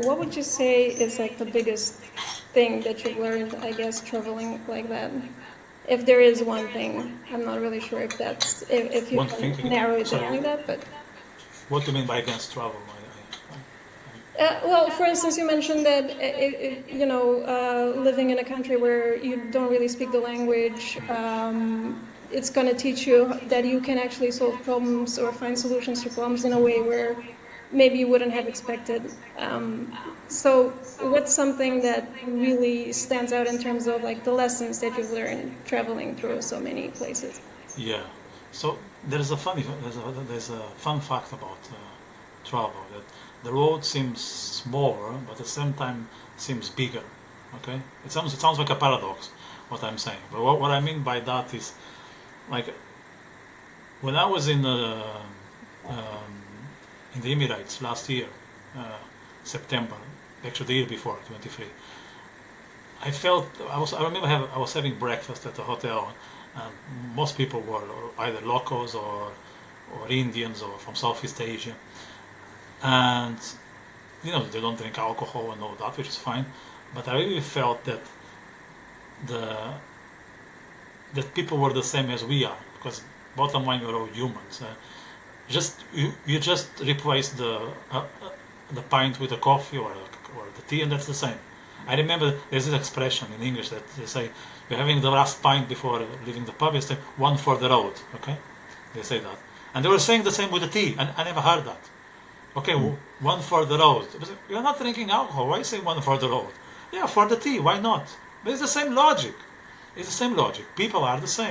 what would you say is like the biggest thing that you've learned, I guess, traveling like that? If there is one thing, I'm not really sure if that's if you One can thing, narrow it sorry, down like that, but. what do you mean by against travel? Well, for instance, you mentioned that living in a country where you don't really speak the language, it's going to teach you that you can actually solve problems or find solutions to problems in a way where maybe you wouldn't have expected. So, what's something that really stands out in terms of like the lessons that you've learned traveling through so many places? Yeah. So there's a fun fact about travel that the road seems smaller, but at the same time seems bigger. Okay, it sounds like a paradox what I'm saying, but what I mean by that is like when I was um, in the Emirates last year, September, actually the year before, 23. I remember I was having breakfast at the hotel, and most people were either locals or Indians or from Southeast Asia, and they don't drink alcohol and all that, which is fine. But I really felt that the that people were the same as we are, because bottom line we're all humans. You just replace the pint with a coffee or the tea, and that's the same. I remember there's this expression in English that they say you're having the last pint before leaving the pub. They say one for the road. Okay, they say that, and they were saying the same with the tea, and I never heard that. Okay, one for the road. You're not drinking alcohol. Why say one for the road? Yeah, for the tea. Why not? But it's the same logic. It's the same logic. People are the same.